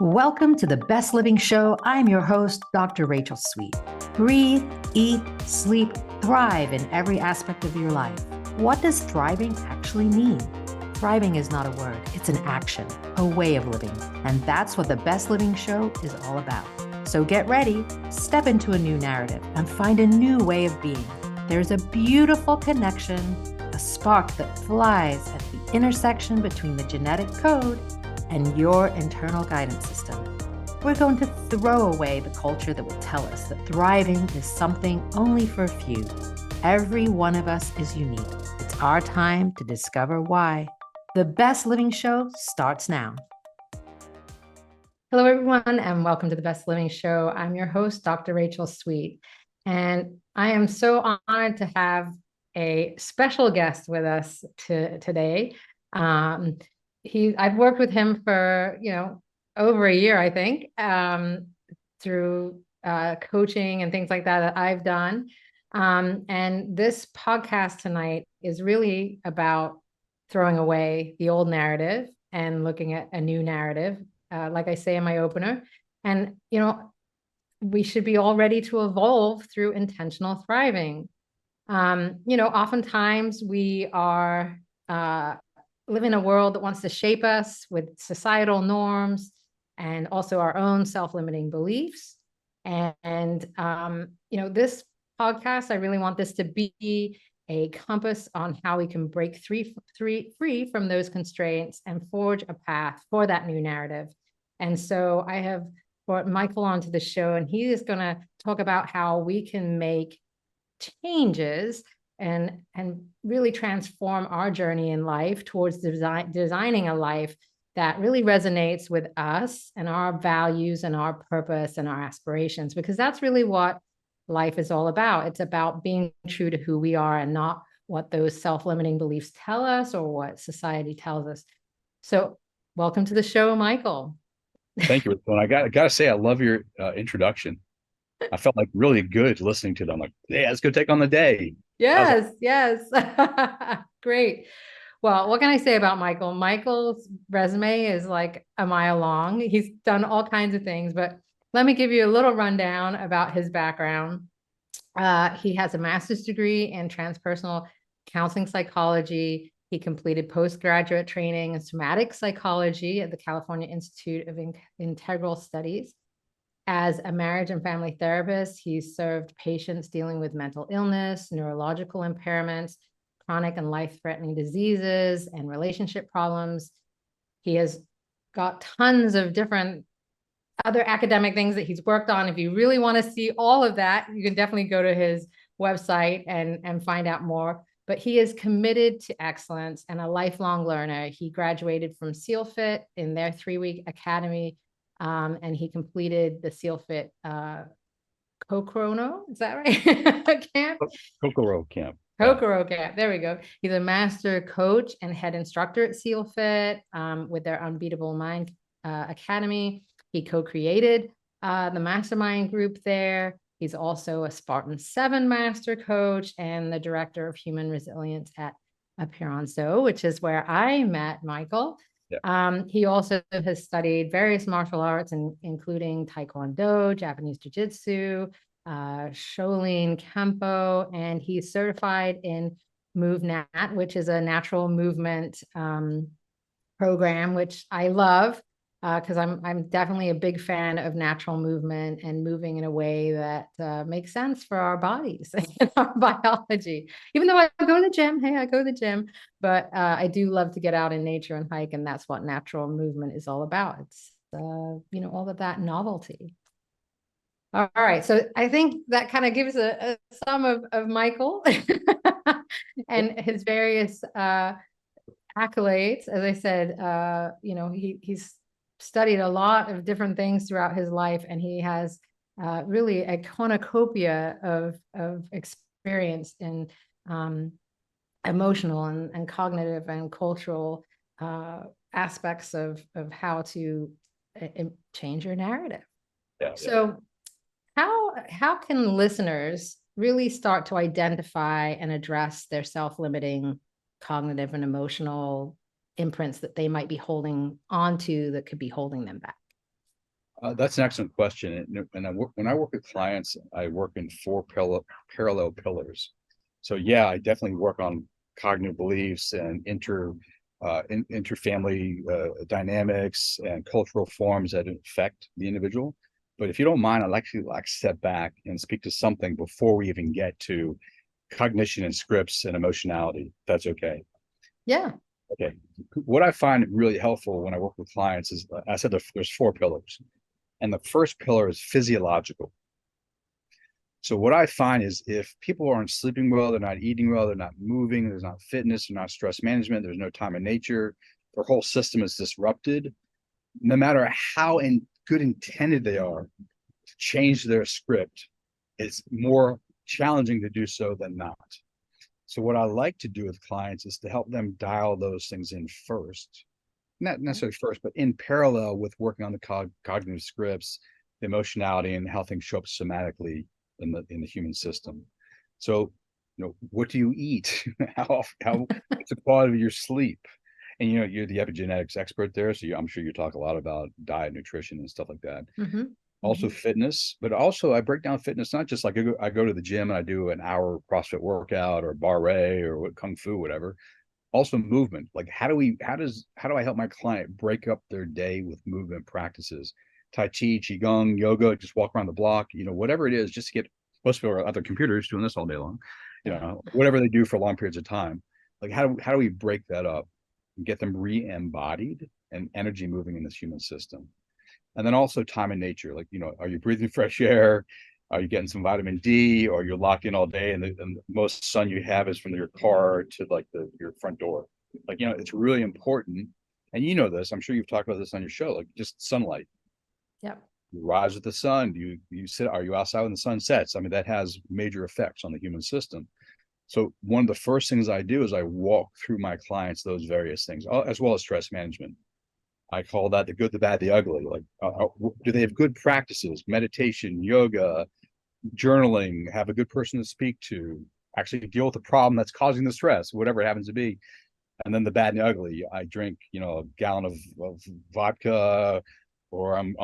Welcome to the Best Living Show. I'm your host, Dr. Rachel Sweet. Breathe, eat, sleep, thrive in every aspect of your life. What does thriving actually mean? Thriving is not a word, it's an action, a way of living. And that's what the Best Living Show is all about. So get ready, step into a new narrative, and find a new way of being. There's a beautiful connection, a spark that flies at the intersection between the genetic code and your internal guidance system. We're going to throw away the culture that will tell us that thriving is something only for a few. Every one of us is unique. It's our time to discover why. The Best Living Show starts now. Hello, everyone, and welcome to the Best Living Show. I'm your host, Dr. Rachel Sweet, and I am so honored to have a special guest with us today. I've worked with him for, over a year, I think, through coaching and things like that I've done. And this podcast tonight is really about throwing away the old narrative and looking at a new narrative, like I say in my opener. And, we should be all ready to evolve through intentional thriving. Oftentimes we are live in a world that wants to shape us with societal norms and also our own self-limiting beliefs. And this podcast, I really want this to be a compass on how we can break free from those constraints and forge a path for that new narrative. And so I have brought Michael onto the show, and he is going to talk about how we can make changes and really transform our journey in life towards designing a life that really resonates with us and our values and our purpose and our aspirations, because that's really what life is all about. It's about being true to who we are and not what those self-limiting beliefs tell us or what society tells us. So welcome to the show, Michael. Thank you. I got to say, I love your introduction. I felt like really good listening to them. Like, yeah, let's go take on the day. Yes. Great. Well, what can I say about Michael? Michael's resume is like a mile long. He's done all kinds of things, but let me give you a little rundown about his background. He has a master's degree in transpersonal counseling psychology. He completed postgraduate training in somatic psychology at the California Institute of Integral Studies. As a marriage and family therapist, he's served patients dealing with mental illness, neurological impairments, chronic and life-threatening diseases, and relationship problems. He has got tons of different other academic things that he's worked on. If you really want to see all of that, you can definitely go to his website and find out more. But he is committed to excellence and a lifelong learner. He graduated from SEALFIT in their 3-week academy, and he completed the SEALFIT Kokorono, is that right? Camp? Kokoro camp. Kokoro camp. There we go. He's a master coach and head instructor at SEALFIT with their Unbeatable Mind Academy. He co-created the mastermind group there. He's also a Spartan 7 master coach and the director of human resilience at Aspirations, which is where I met Michael. Yeah. He also has studied various martial arts, including Taekwondo, Japanese Jiu-Jitsu, Shaolin Kempo, and he's certified in MoveNat, which is a natural movement program, which I love because I'm definitely a big fan of natural movement and moving in a way that makes sense for our bodies and our biology. Even though I go to the gym, I go to the gym, but I do love to get out in nature and hike, and that's what natural movement is all about. It's all of that novelty. All right, so I think that kind of gives a sum of Michael and his various accolades. As I said, he's studied a lot of different things throughout his life, and he has really a cornucopia of experience in emotional and cognitive and cultural aspects of how to change your narrative. Yeah. So how can listeners really start to identify and address their self-limiting cognitive and emotional imprints that they might be holding onto that could be holding them back? That's an excellent question. And when I work with clients, I work in four parallel pillars. So yeah, I definitely work on cognitive beliefs and interfamily dynamics and cultural forms that affect the individual. But if you don't mind, I'd like to step back and speak to something before we even get to cognition and scripts and emotionality. That's okay. Yeah. Okay. What I find really helpful when I work with clients is, I said there's four pillars. And the first pillar is physiological. So what I find is if people aren't sleeping well, they're not eating well, they're not moving, there's not fitness, there's not stress management, there's no time in nature, their whole system is disrupted. No matter how good intended they are to change their script, it's more challenging to do so than not. So what I like to do with clients is to help them dial those things in first, not necessarily first, but in parallel with working on the cognitive scripts, the emotionality, and how things show up somatically in the human system. So, what do you eat? how what's the quality of your sleep? And you're the epigenetics expert there, so I'm sure you talk a lot about diet, nutrition, and stuff like that. Mm-hmm. Also fitness, but also I break down fitness not just like I go to the gym and I do an hour CrossFit workout or barre or what kung fu, whatever. Also movement. Like how do I help my client break up their day with movement practices? Tai Chi, Qigong, yoga, just walk around the block, whatever it is, just to get, most people are at their computers doing this all day long, Yeah. whatever they do for long periods of time. Like how do we break that up and get them re-embodied and energy moving in this human system? And then also time in nature, like, are you breathing fresh air? Are you getting some vitamin D, or you're locked in all day and the most sun you have is from your car to like your front door? Like, it's really important. And this, I'm sure you've talked about this on your show, like just sunlight. Yep. You rise with the sun, you sit, are you outside when the sun sets? I mean, that has major effects on the human system. So one of the first things I do is I walk through my clients those various things, as well as stress management. I call that the good, the bad, the ugly. Like, do they have good practices, meditation, yoga, journaling, have a good person to speak to, actually deal with the problem that's causing the stress, whatever it happens to be. And then the bad and the ugly. I drink, a gallon of vodka, or I'm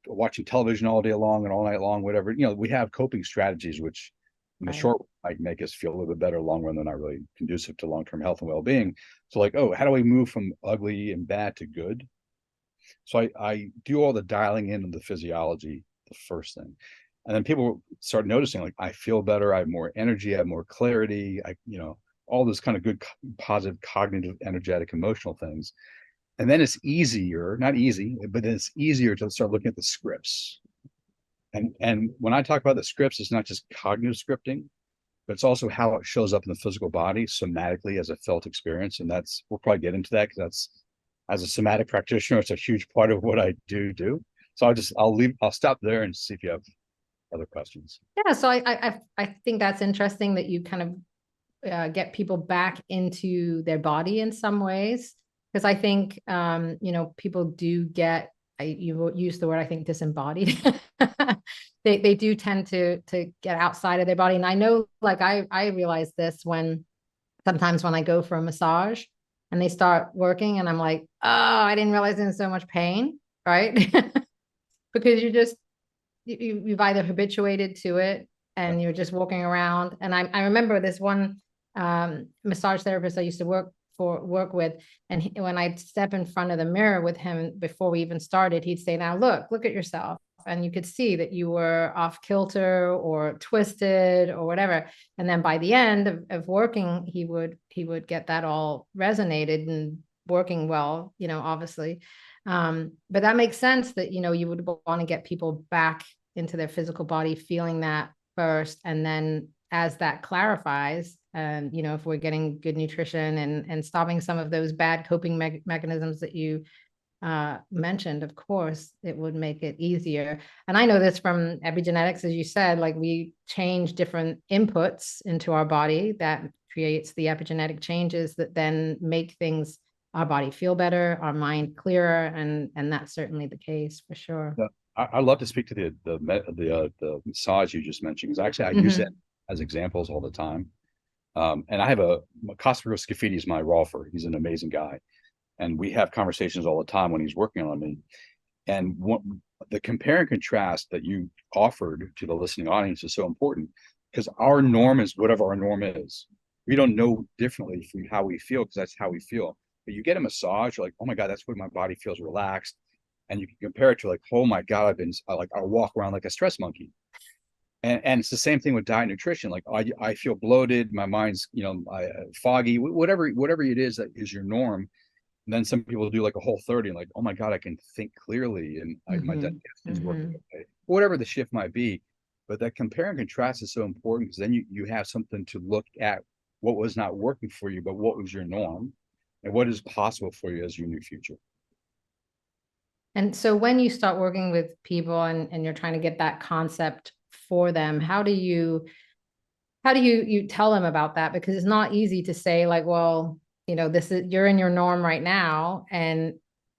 watching television all day long and all night long, whatever. We have coping strategies, which in the Right. short might make us feel a little bit better. Long run, they're not really conducive to long-term health and well-being. So like, oh, how do we move from ugly and bad to good? So I do all the dialing in of the physiology, the first thing. And then people start noticing, like, I feel better, I have more energy, I have more clarity, all this kind of good, positive, cognitive, energetic, emotional things. And then it's easier, not easy, but it's easier to start looking at the scripts. And when I talk about the scripts, it's not just cognitive scripting, but it's also how it shows up in the physical body somatically as a felt experience. And we'll probably get into that because that's, as a somatic practitioner, it's a huge part of what I do. So I'll stop there and see if you have other questions. Yeah. So I think that's interesting that you kind of get people back into their body in some ways. Because I think, people do get, you use the word, I think, disembodied. They do tend to get outside of their body. And I know, like, I realize this sometimes when I go for a massage and they start working and I'm like, oh, I didn't realize there's so much pain, right? Because you've either habituated to it and you're just walking around. And I remember this one massage therapist I used to work with, and when I'd step in front of the mirror with him before we even started, he'd say, now look at yourself. And you could see that you were off kilter or twisted or whatever. And then by the end of working, he would get that all resonated and working well, obviously. But that makes sense that, you would want to get people back into their physical body, feeling that first. And then as that clarifies, if we're getting good nutrition and stopping some of those bad coping mechanisms that you mentioned, of course, it would make it easier. And I know this from epigenetics, as you said, like we change different inputs into our body that creates the epigenetic changes that then make our body feel better, our mind clearer, and that's certainly the case for sure. Yeah, I love to speak to the massage you just mentioned, because actually I use that Mhm. as examples all the time. And I have Cosper Scafidi is my rolfer. He's an amazing guy, and we have conversations all the time when he's working on me. And the compare and contrast that you offered to the listening audience is so important, because our norm is whatever our norm is. We don't know differently from how we feel, because that's how we feel. But you get a massage, you're like, oh my God, that's what my body feels relaxed. And you can compare it to like, oh my God, I'll walk around like a stress monkey. And it's the same thing with diet and nutrition. Like I feel bloated, my mind's, foggy, whatever it is that is your norm. And then some people do like a Whole30 and like, oh my God, I can think clearly and my digestion is working okay. Whatever the shift might be. But that compare and contrast is so important, because then you have something to look at, what was not working for you, but what was your norm and what is possible for you as your new future. And so when you start working with people and you're trying to get that concept for them, how do you tell them about that? Because it's not easy to say like, well, this is, you're in your norm right now and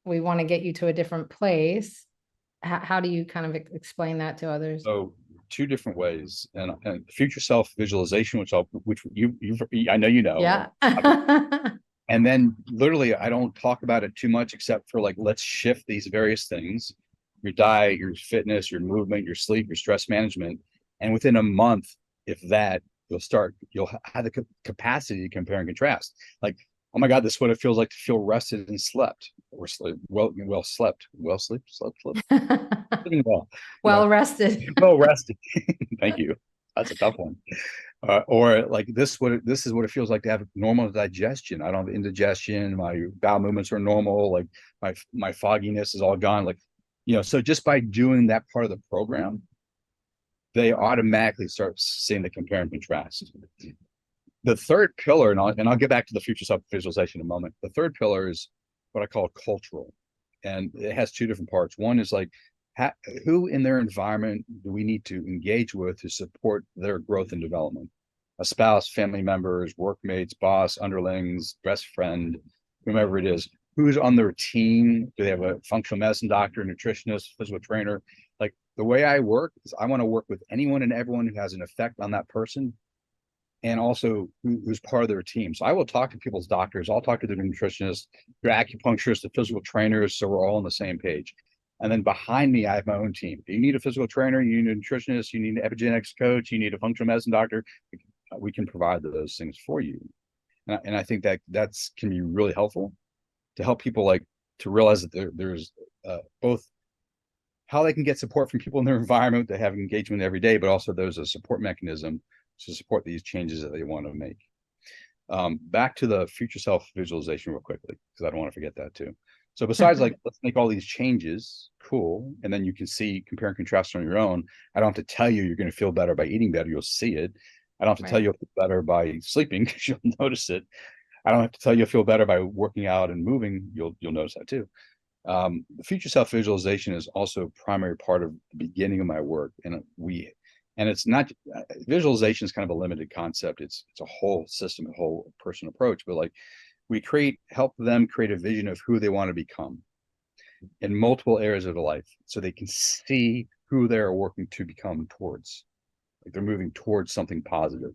we want to get you to a different place. How do you kind of explain that to others? So two different ways, and future self visualization, which I know, Yeah. and then literally I don't talk about it too much, except for like, let's shift these various things: your diet, your fitness, your movement, your sleep, your stress management. And within a month, if that, you'll have the capacity to compare and contrast. Like, oh my God, this is what it feels like to feel rested and slept, or slept, living well, Well rested. well rested. Thank you. That's a tough one. Or like this is what it feels like to have normal digestion. I don't have indigestion. My bowel movements are normal. Like my fogginess is all gone. Like, so just by doing that part of the program, they automatically start seeing the compare and contrast. The third pillar, and I'll get back to the future self visualization in a moment. The third pillar is what I call cultural, and it has two different parts. One is like, who in their environment do we need to engage with to support their growth and development? A spouse, family members, workmates, boss, underlings, best friend, whomever it is. Who's on their team? Do they have a functional medicine doctor, nutritionist, physical trainer? Like, the way I work is I want to work with anyone and everyone who has an effect on that person, and also who's part of their team. So I will talk to people's doctors. I'll talk to the nutritionists, their acupuncturists, the physical trainers, so we're all on the same page. And then behind me, I have my own team. You need a physical trainer, you need a nutritionist, you need an epigenetics coach, you need a functional medicine doctor. We can provide those things for you. And I think that can be really helpful to help people, like, to realize that there's both how they can get support from people in their environment that have engagement every day, but also there's a support mechanism to support these changes that they want to make. Back to the future self visualization real quickly, because I don't want to forget that too. So besides like, let's make all these changes, cool, and then you can see, compare and contrast on your own. I don't have to tell you you're going to feel better by eating better. You'll see it. I don't have to tell you you'll feel better by sleeping, because you'll notice it. I don't have to tell you you'll feel better by working out and moving. You'll notice that too. The future self visualization is also a primary part of the beginning of my work, and it's not, visualization is kind of a limited concept. It's a whole system, a whole person approach. But like, we help them create a vision of who they want to become in multiple areas of their life, so they can see who they're working to become towards. Like, they're moving towards something positive.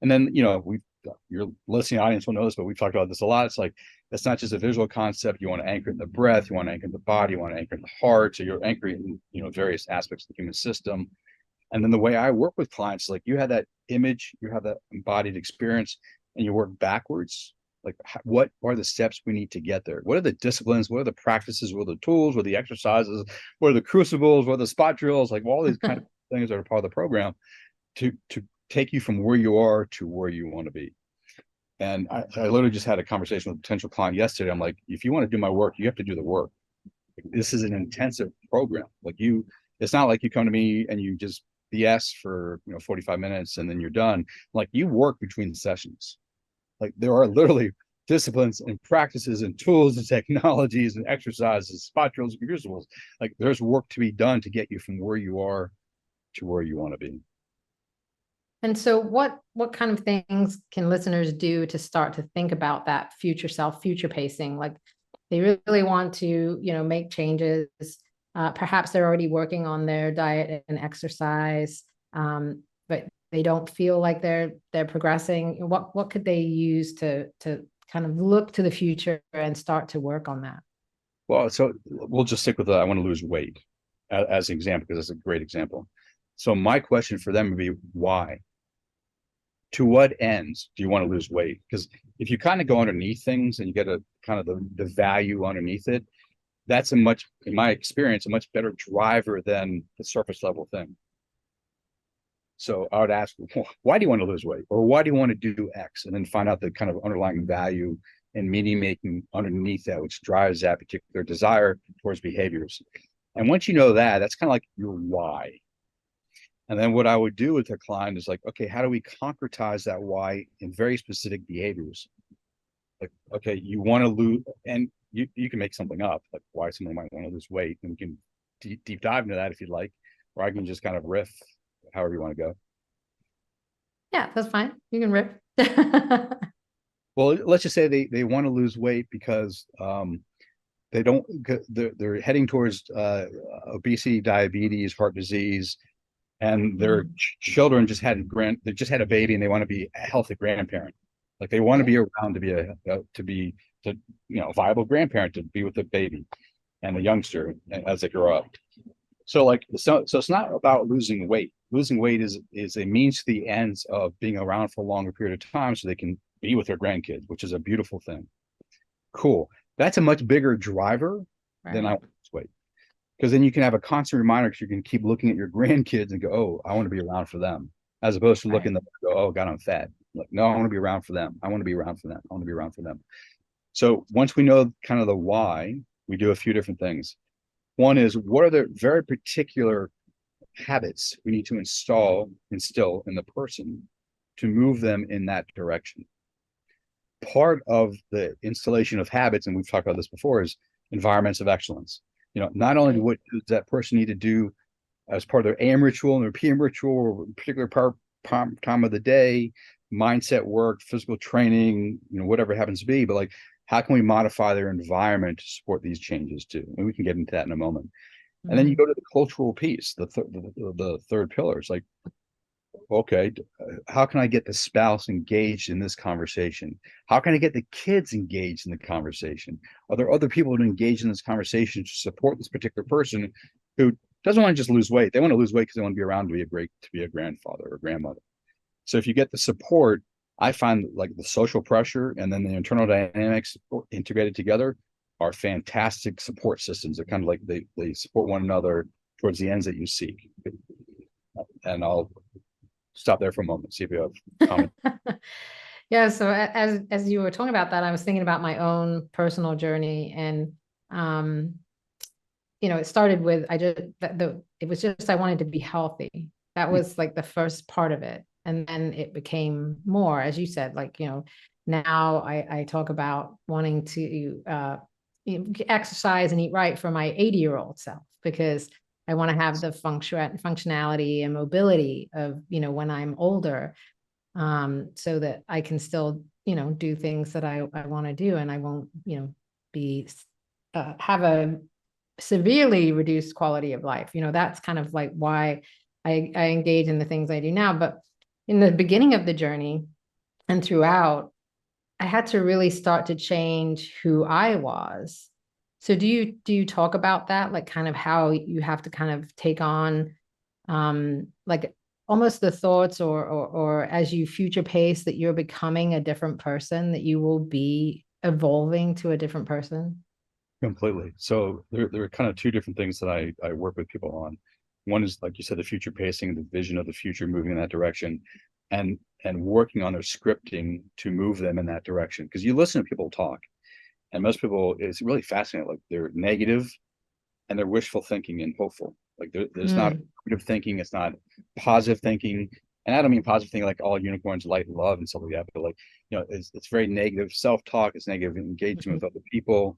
And then, your listening audience will know this, but we've talked about this a lot. It's like, it's not just a visual concept. You want to anchor in the breath, you want to anchor in the body, you want to anchor in the heart. So you're anchoring in, various aspects of the human system. And then the way I work with clients, like, you have that image, you have that embodied experience, and you work backwards. Like, what are the steps we need to get there? What are the disciplines? What are the practices? What are the tools? What are the exercises? What are the crucibles? What are the spot drills? Like, all these kind of things that are part of the program to take you from where you are to where you want to be. And I literally just had a conversation with a potential client yesterday. I'm like, if you want to do my work, you have to do the work. This is an intensive program. Like, it's not like you come to me and you just BS for 45 minutes and then you're done. Like, you work between sessions. Like, there are literally disciplines and practices and tools and technologies and exercises, spot drills and crucibles. Like, there's work to be done to get you from where you are to where you want to be. And so what kind of things can listeners do to start to think about that future self, future pacing? Like, they really want to, make changes. Perhaps they're already working on their diet and exercise, but they don't feel like they're progressing. What could they use to kind of look to the future and start to work on that? Well, so we'll just stick with I want to lose weight. as an example, because it's a great example. So my question for them would be, why? To what ends do you want to lose weight? Because if you kind of go underneath things and you get a kind of the value underneath it, that's a much, in my experience, a much better driver than the surface level thing. So I would ask, why do you want to lose weight? Or why do you want to do X? And then find out the kind of underlying value and meaning making underneath that, which drives that particular desire towards behaviors. And once you know that, that's kind of like your why. And then what I would do with a client is like, okay, how do we concretize that why in very specific behaviors? Like, okay, you want to lose, and you can make something up, like why someone might want to lose weight, and we can deep dive into that if you'd like, or I can just kind of riff however you want to go. Yeah, that's fine. You can rip. Well, let's just say they want to lose weight because they don't, they're heading towards obesity, diabetes, heart disease, and their children they just had a baby and they want to be a healthy grandparent. Like they want to be around to be a viable grandparent, to be with the baby and the youngster as they grow up. So it's not about losing weight. Losing weight is a means to the ends of being around for a longer period of time so they can be with their grandkids, which is a beautiful thing. Cool. That's a much bigger driver than I want to lose weight. Because then you can have a constant reminder, because you can keep looking at your grandkids and go, oh, I want to be around for them, as opposed to looking at them and go, oh God, I'm fat. Like, no, I want to be around for them. I want to be around for them. I want to be around for them. So once we know kind of the why, we do a few different things. One is, what are the very particular habits we need to instill in the person to move them in that direction? Part of the installation of habits, and we've talked about this before, is environments of excellence. Not only what does that person need to do as part of their AM ritual and their PM ritual, or a particular time of the day, mindset work, physical training, whatever it happens to be, but like, how can we modify their environment to support these changes too? And we can get into that in a moment. And then you go to the cultural piece, the third pillar. It's like, okay, how can I get the spouse engaged in this conversation? How can I get the kids engaged in the conversation? Are there other people to engage in this conversation to support this particular person who doesn't want to just lose weight? They want to lose weight because they want to be around to be a grandfather or grandmother. So if you get the support, I find like the social pressure and then the internal dynamics integrated together are fantastic support systems. They're kind of like they support one another towards the ends that you seek. And I'll stop there for a moment, see if you have comments. Yeah, so as you were talking about that, I was thinking about my own personal journey, and it started with it was just I wanted to be healthy. That was like the first part of it, and then it became more, as you said, like now I talk about wanting to exercise and eat right for my 80-year-old self, because I want to have the functionality and mobility of when I'm older, so that I can still do things that I want to do, and I won't be have a severely reduced quality of life. That's kind of like why I engage in the things I do now. But in the beginning of the journey and throughout, I had to really start to change who I was. So do you talk about that, like kind of how you have to kind of take on like almost the thoughts, or as you future pace, that you're becoming a different person, that you will be evolving to a different person? Completely. So there are kind of two different things that I work with people on. One is, like you said, the future pacing, the vision of the future, moving in that direction, and working on their scripting to move them in that direction. Because you listen to people talk, and most people, it's really fascinating. Like, they're negative and they're wishful thinking and hopeful. Like there's not negative thinking, it's not positive thinking. And I don't mean positive thinking like all unicorns, light, love, and stuff like that, but like, it's very negative self-talk, it's negative engagement with other people.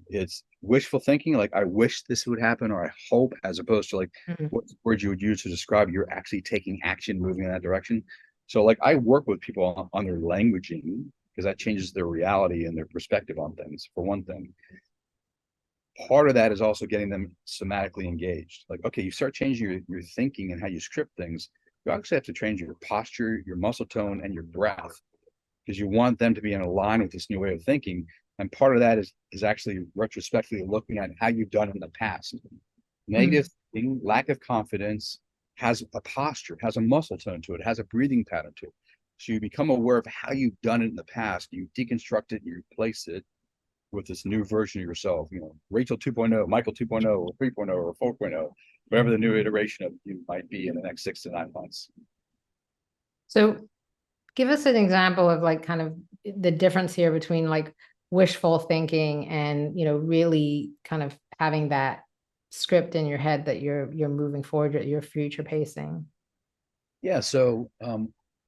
It's wishful thinking, like I wish this would happen, or I hope, as opposed to like what words you would use to describe you're actually taking action, moving in that direction. So like, I work with people on their languaging, because that changes their reality and their perspective on things, for one thing. Part of that is also getting them somatically engaged. Like, okay, you start changing your thinking and how you script things, you actually have to change your posture, your muscle tone, and your breath, because you want them to be in line with this new way of thinking. And part of that is actually retrospectively looking at how you've done in the past. Negative thinking, lack of confidence has a posture, has a muscle tone to it, has a breathing pattern to it. So you become aware of how you've done it in the past. You deconstruct it, you replace it with this new version of yourself, Rachel 2.0, Michael 2.0, or 3.0, or 4.0, whatever the new iteration of you might be in the next 6 to 9 months. So give us an example of like kind of the difference here between like wishful thinking and, really kind of having that script in your head that you're moving forward, you're future pacing. Yeah. So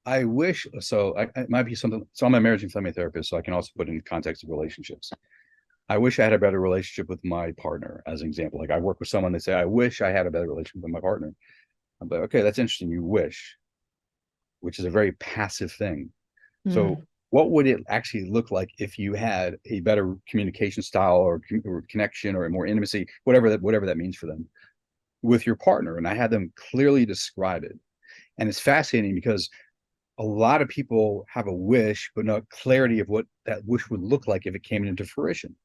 I wish, it might be something. So I'm a marriage and family therapist, so I can also put in the context of relationships. I wish I had a better relationship with my partner, as an example. Like I work with someone, they say, I wish I had a better relationship with my partner. I'm like, okay, that's interesting. You wish, which is a very passive thing. So what would it actually look like if you had a better communication style or connection or more intimacy, whatever that means for them with your partner? And I had them clearly describe it. And it's fascinating because a lot of people have a wish, but not clarity of what that wish would look like if it came into fruition.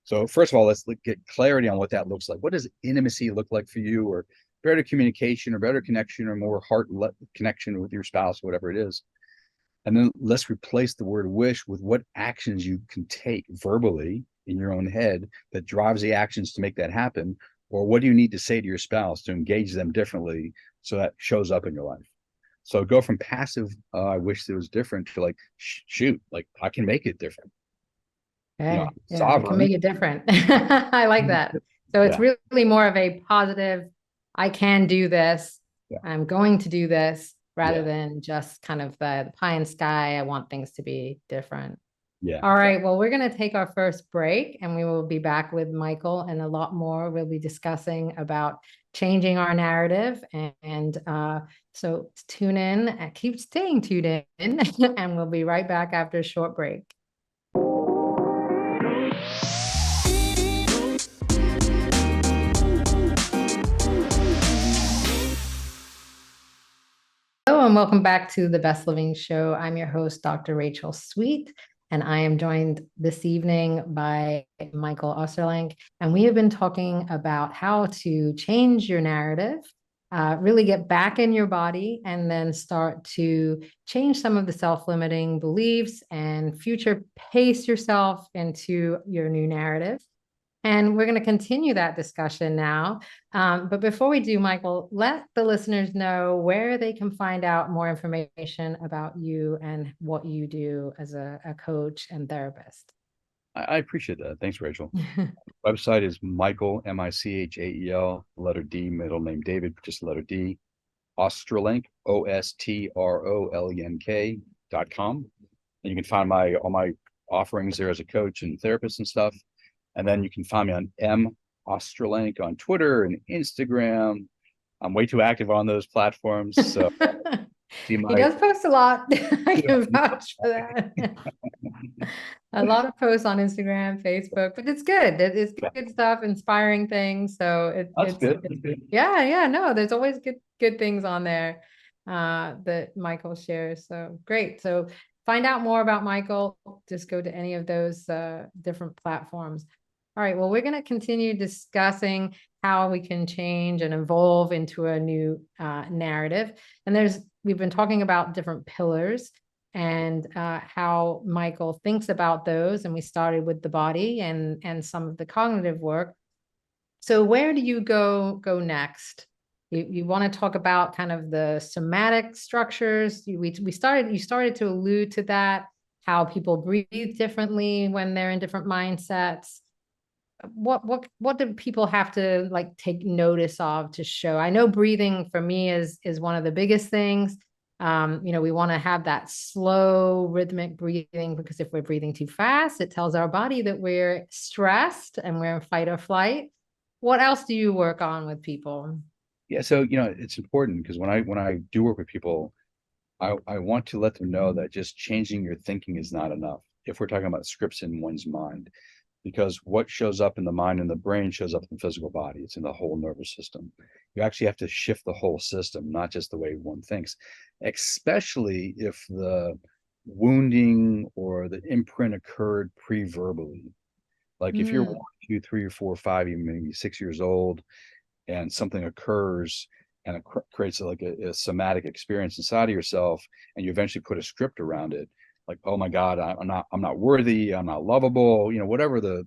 So first of all, let's get clarity on what that looks like. What does intimacy look like for you, or better communication, or better connection, or more heart connection with your spouse, whatever it is? And then let's replace the word wish with what actions you can take verbally in your own head that drives the actions to make that happen. Or what do you need to say to your spouse to engage them differently so that shows up in your life? So go from passive, I wish it was different, to like, shoot, like I can make it different. Yeah, I can Sovereign. make it different. I like that. So it's Yeah. really more of a positive, I can do this, Yeah. I'm going to do this, rather Yeah. than just kind of the pie in sky, I want things to be different. Yeah. All right, well, we're going to take our first break and we will be back with Michael and a lot more. We'll be discussing about changing our narrative. So tune in and keep staying tuned in, and we'll be right back after a short break. Hello, and welcome back to the Best Living Show. I'm your host, Dr. Rachelle Sweet, and I am joined this evening by Michael Ostrorlenk. And we have been talking about how to change your narrative, really get back in your body, and then start to change some of the self-limiting beliefs and future pace yourself into your new narrative. And we're going to continue that discussion now. But before we do, Michael, let the listeners know where they can find out more information about you and what you do as a coach and therapist. I appreciate that. Thanks, Rachel. Website is Michael, Michael, letter D, middle name David, just letter D, Ostrorlenk, Ostrollenk.com. And you can find all my offerings there as a coach and therapist and stuff. And then you can find me on Ostrorlenk on Twitter and Instagram. I'm way too active on those platforms. So He does post a lot. I can vouch for that. A lot of posts on Instagram, Facebook, but it's good. It's good stuff, inspiring things. So That's good. yeah. No, there's always good things on there that Michael shares. So great. So find out more about Michael. Just go to any of those different platforms. All right. Well, we're going to continue discussing how we can change and evolve into a new narrative. And we've been talking about different pillars and how Michael thinks about those. And we started with the body and some of the cognitive work. So where do you go next? You want to talk about kind of the somatic structures. You started to allude to that, how people breathe differently when they're in different mindsets. What do people have to like take notice of to show? I know breathing for me is one of the biggest things. We want to have that slow rhythmic breathing, because if we're breathing too fast, it tells our body that we're stressed and we're in fight or flight. What else do you work on with people? Yeah. So, it's important because when I do work with people, I want to let them know that just changing your thinking is not enough. If we're talking about scripts in one's mind, because what shows up in the mind and the brain shows up in the physical body. It's in the whole nervous system. You actually have to shift the whole system, not just the way one thinks, especially if the wounding or the imprint occurred pre-verbally. Like if you're 1, 2, 3, or 4, 5, even maybe 6 years old, and something occurs and it creates like a somatic experience inside of yourself, and you eventually put a script around it, like, oh my God, I'm not worthy, I'm not lovable, whatever the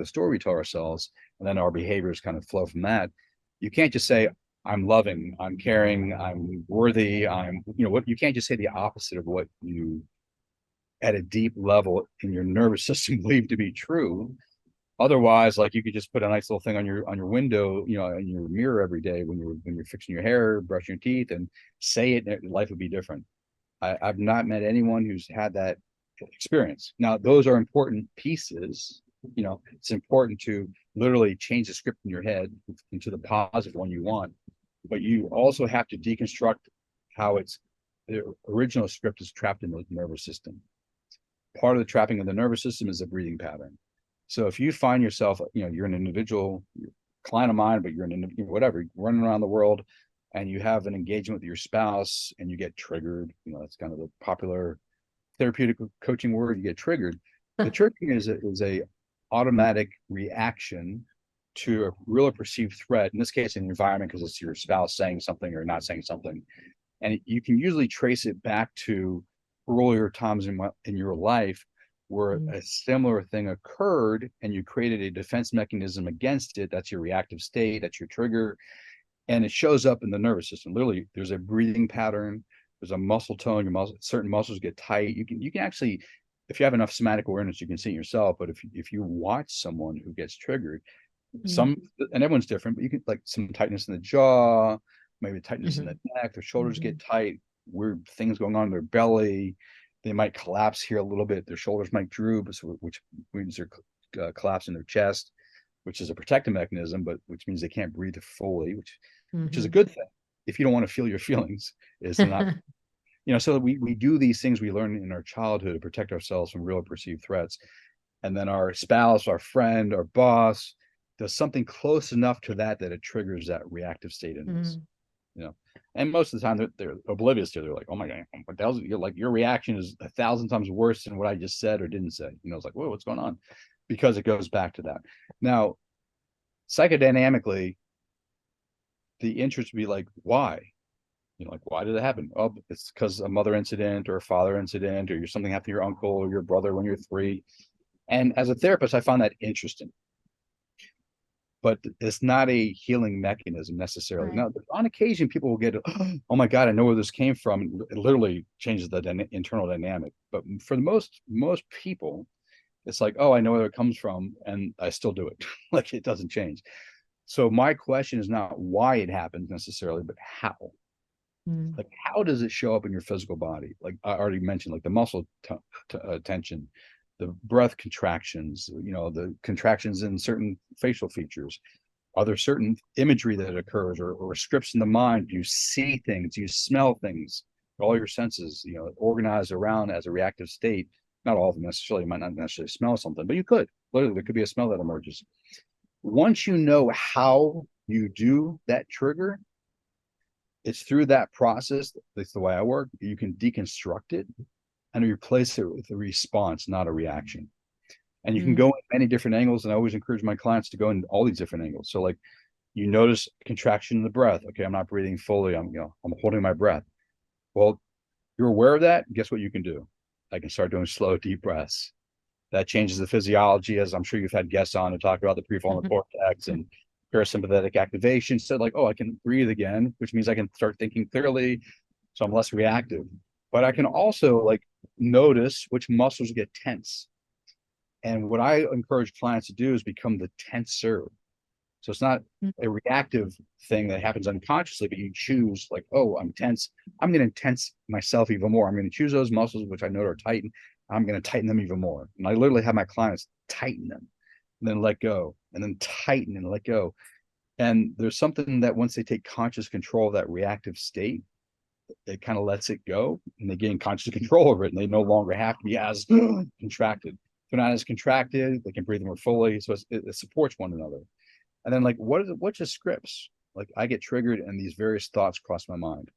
story we tell ourselves, and then our behaviors kind of flow from that. You can't just say, I'm loving, I'm caring, I'm worthy, what you can't just say the opposite of what you at a deep level in your nervous system believe to be true. Otherwise, like, you could just put a nice little thing on your window, in your mirror every day when you're fixing your hair, brushing your teeth, and say it, and life would be different. I've not met anyone who's had that experience. Now, those are important pieces. It's important to literally change the script in your head into the positive one you want, but you also have to deconstruct how the original script is trapped in the nervous system. Part of the trapping of the nervous system is a breathing pattern. So if you find yourself, you're an individual, you're a client of mine, but you're whatever, running around the world, and you have an engagement with your spouse and you get triggered, that's kind of the popular therapeutic coaching word, you get triggered. The triggering is a automatic reaction to a real perceived threat, in this case, an environment, because it's your spouse saying something or not saying something. And you can usually trace it back to earlier times in your life where a similar thing occurred and you created a defense mechanism against it. That's your reactive state, that's your trigger, and it shows up in the nervous system. Literally, there's a breathing pattern, there's a muscle tone, certain muscles get tight. You can actually, if you have enough somatic awareness, you can see it yourself. But if you watch someone who gets triggered, and everyone's different, but you can, like, some tightness in the jaw, maybe tightness in the neck, their shoulders get tight, weird things going on in their belly. They might collapse here a little bit. Their shoulders might droop, which means they're collapsing their chest, which is a protective mechanism, but which means they can't breathe fully, which is a good thing. If you don't want to feel your feelings, is not, so we do these things we learn in our childhood to protect ourselves from real perceived threats. And then our spouse, our friend, our boss does something close enough to that it triggers that reactive state in us. And most of the time they're oblivious to it. They're like, oh my God, what the hell? You're like, your reaction is 1,000 times worse than what I just said or didn't say. It's like, whoa, what's going on? Because it goes back to that. Now, psychodynamically, the interest would be like, why? Like, why did it happen? Oh, it's because a mother incident or a father incident, or something happened to your uncle or your brother when you're 3. And as a therapist, I found that interesting. But it's not a healing mechanism necessarily. Right. Now, on occasion, people will get, oh my God, I know where this came from. It literally changes the internal dynamic. But for the most people, it's like, oh, I know where it comes from, and I still do it. Like, it doesn't change. So my question is not why it happens necessarily, but how. Like, how does it show up in your physical body? Like I already mentioned, like the muscle tension, the breath contractions, the contractions in certain facial features. Are there certain imagery that occurs, or scripts in the mind? Do you see things? Do you smell things? All your senses, organized around as a reactive state. Not all of them necessarily. You might not necessarily smell something, but you could. Literally, there could be a smell that emerges. Once you know how you do that trigger, it's through that process. That's the way I work. You can deconstruct it and replace it with a response, not a reaction. And you can go in many different angles. And I always encourage my clients to go in all these different angles. So, like, you notice contraction in the breath. Okay, I'm not breathing fully. I'm holding my breath. Well, you're aware of that. Guess what you can do? I can start doing slow, deep breaths. That changes the physiology, as I'm sure you've had guests on to talk about the prefrontal cortex and parasympathetic activation. So, like, oh, I can breathe again, which means I can start thinking clearly. So I'm less reactive. But I can also, like, notice which muscles get tense. And what I encourage clients to do is become the tenser. So it's not a reactive thing that happens unconsciously, but you choose, like, oh, I'm tense. I'm going to tense myself even more. I'm going to choose those muscles which I know are tight. I'm going to tighten them even more. And I literally have my clients tighten them and then let go, and then tighten and let go. And there's something that once they take conscious control of that reactive state, it kind of lets it go, and they gain conscious control over it, and they no longer have to be as contracted. If they're not as contracted, they can breathe more fully. So it supports one another. And then, like, what's the scripts? Like, I get triggered and these various thoughts cross my mind.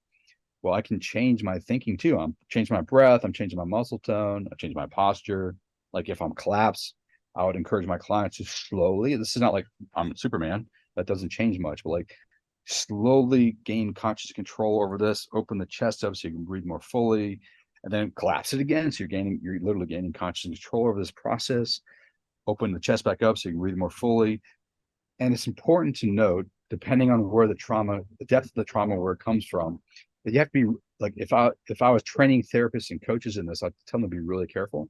Well, I can change my thinking too. I'm changing my breath. I'm changing my muscle tone. I change my posture. Like, if I'm collapsed, I would encourage my clients to slowly, this is not like I'm Superman. That doesn't change much, but, like, slowly gain conscious control over this, open the chest up so you can breathe more fully, and then collapse it again. So you're literally gaining conscious control over this process. Open the chest back up so you can breathe more fully. And it's important to note, depending on where the depth of the trauma, where it comes from, that you have to be like, if I was training therapists and coaches in this, I'd tell them to be really careful,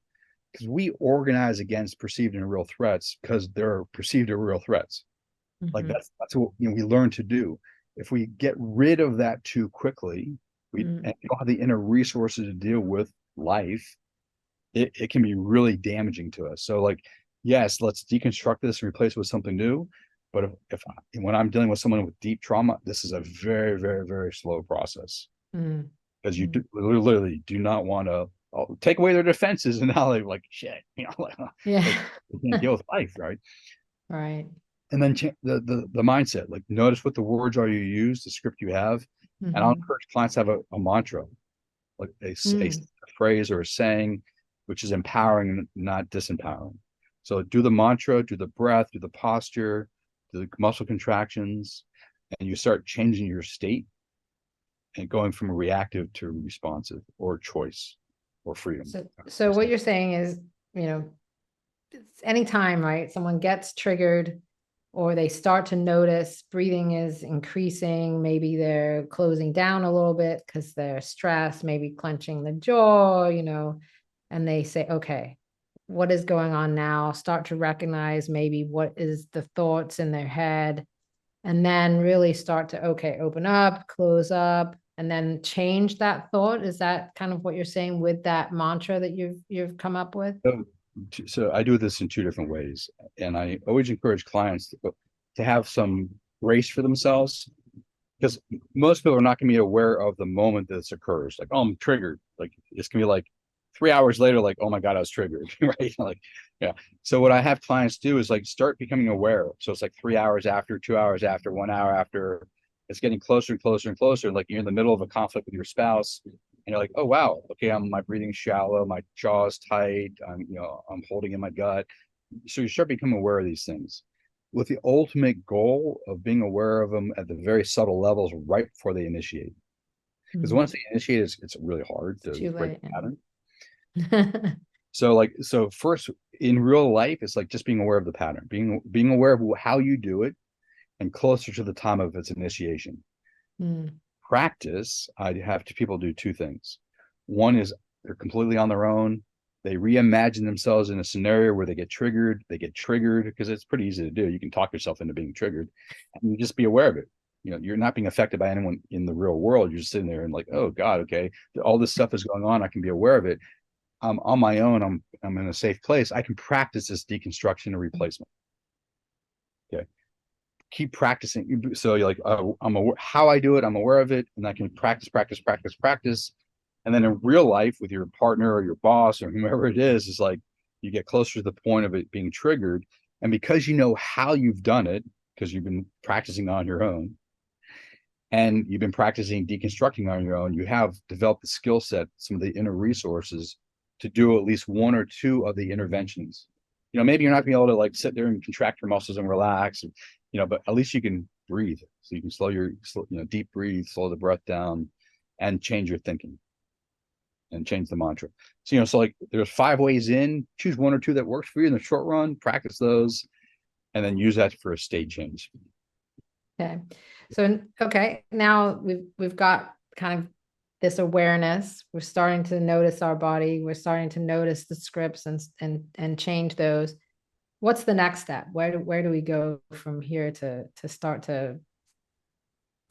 because we organize against perceived and real threats because they're perceived or real threats. Like that's what we learn to do. If we get rid of that too quickly, and you don't have the inner resources to deal with life, it can be really damaging to us. So like, yes, let's deconstruct this and replace it with something new. But when I'm dealing with someone with deep trauma, this is a very, very, very slow process, because you literally do not want to take away their defenses, and now they're like, shit, like, Yeah. they can't deal with life, right? Right. And then the mindset, like notice what the words are you use, the script you have. And I'll encourage clients to have a mantra, like a phrase or a saying, which is empowering, not disempowering. So do the mantra, do the breath, do the posture, do the muscle contractions, and you start changing your state and going from reactive to responsive, or choice, or freedom. So what you're saying is, it's anytime, right, someone gets triggered or they start to notice breathing is increasing, maybe they're closing down a little bit because they're stressed, maybe clenching the jaw, and they say, okay, what is going on now? Start to recognize maybe what is the thoughts in their head, and then really start to, okay, open up, close up, and then change that thought. Is that kind of what you're saying with that mantra that you've come up with? So I do this in two different ways, and I always encourage clients to have some grace for themselves, because most people are not going to be aware of the moment this occurs. Like, oh, I'm triggered. Like, it's going to be like 3 hours later, like, oh my God, I was triggered, right? Like, yeah. So what I have clients do is like start becoming aware. So it's like 3 hours after, 2 hours after, 1 hour after. It's getting closer and closer and closer. Like you're in the middle of a conflict with your spouse, and you're like, oh wow, okay, my breathing shallow, my jaw is tight, I'm holding in my gut. So you start becoming aware of these things, with the ultimate goal of being aware of them at the very subtle levels right before they initiate. Because once they initiate, it's really hard to break the pattern. So first, in real life, it's like just being aware of the pattern, being aware of how you do it, and closer to the time of its initiation. Practice, I have people do two things. One is they're completely on their own. They reimagine themselves in a scenario where they get triggered. Because it's pretty easy to do. You can talk yourself into being triggered, and you just be aware of it. You're not being affected by anyone in the real world. You're just sitting there and like, oh God, okay, all this stuff is going on. I can be aware of it. I'm on my own. I'm in a safe place. I can practice this deconstruction and replacement. Okay. Keep practicing. So you're like, I'm aware how I do it. I'm aware of it, and I can practice. And then in real life with your partner or your boss or whomever it is like you get closer to the point of it being triggered. And because you know how you've done it, because you've been practicing on your own, and you've been practicing deconstructing on your own, you have developed the skill set, some of the inner resources to do at least one or two of the interventions. Maybe you're not gonna be able to like sit there and contract your muscles and relax, but at least you can breathe. So you can deep breathe, slow the breath down, and change your thinking and change the mantra. So like there's 5 ways in, choose one or two that works for you in the short run, practice those, and then use that for a state change. Okay. So, okay, now we've got kind of this awareness. We're starting to notice our body. We're starting to notice the scripts and change those. What's the next step? Where do we go from here to start to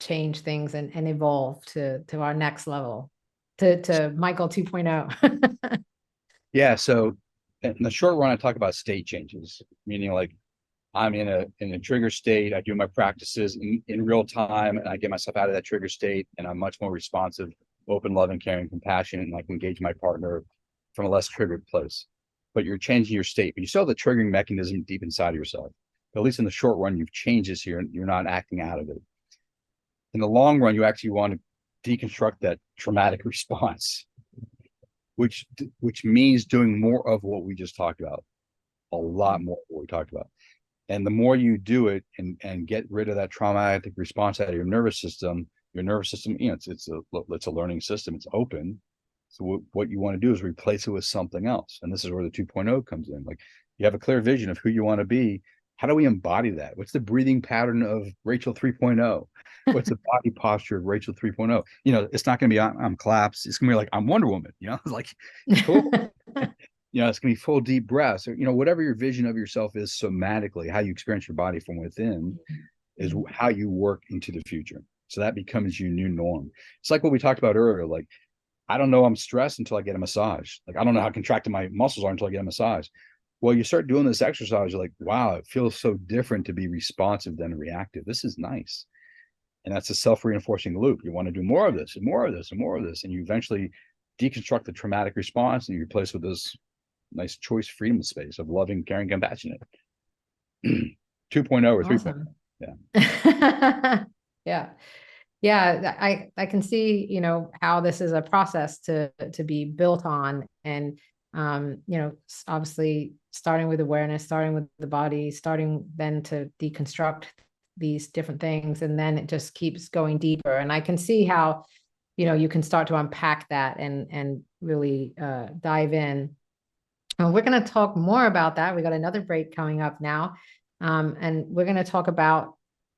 change things and evolve to our next level, to Michael 2.0? Yeah. So in the short run, I talk about state changes, meaning like I'm in a trigger state. I do my practices in real time, and I get myself out of that trigger state, and I'm much more responsive, open, loving, caring, compassionate, and I can engage my partner from a less triggered place. But you're changing your state, but you still have the triggering mechanism deep inside of yourself. But at least in the short run, you've changed this here, and you're not acting out of it. In the long run, you actually want to deconstruct that traumatic response, which means doing more of what we just talked about, a lot more of what we talked about. And the more you do it and get rid of that traumatic response out of your nervous system, you know, it's a learning system. It's open. So what you want to do is replace it with something else. And this is where the 2.0 comes in. Like, you have a clear vision of who you want to be. How do we embody that? What's the breathing pattern of Rachel 3.0? What's the body posture of Rachel 3.0? You know, it's not going to be I'm collapsed. It's going to be like I'm Wonder Woman. You know, it's like, cool. You know, it's going to be full deep breaths, or, you know, whatever your vision of yourself is somatically, how you experience your body from within is how you work into the future. So that becomes your new norm. It's like what we talked about earlier. Like, I don't know I'm stressed until I get a massage. Like, I don't know how contracted my muscles are until I get a massage. Well, you start doing this exercise, you're like, wow, it feels so different to be responsive than reactive. This is nice. And that's a self-reinforcing loop. You want to do more of this and more of this and more of this. And you eventually deconstruct the traumatic response and you replace with this nice choice freedom space of loving, caring, compassionate. 2.0 or 3.0. Yeah. Yeah. Yeah, I can see, you know, how this is a process to be built on. And you know, obviously starting with awareness, starting with the body, starting then to deconstruct these different things, and then it just keeps going deeper. And I can see how, you know, you can start to unpack that and really dive in. And we're going to talk more about that. We got another break coming up now. And we're going to talk about,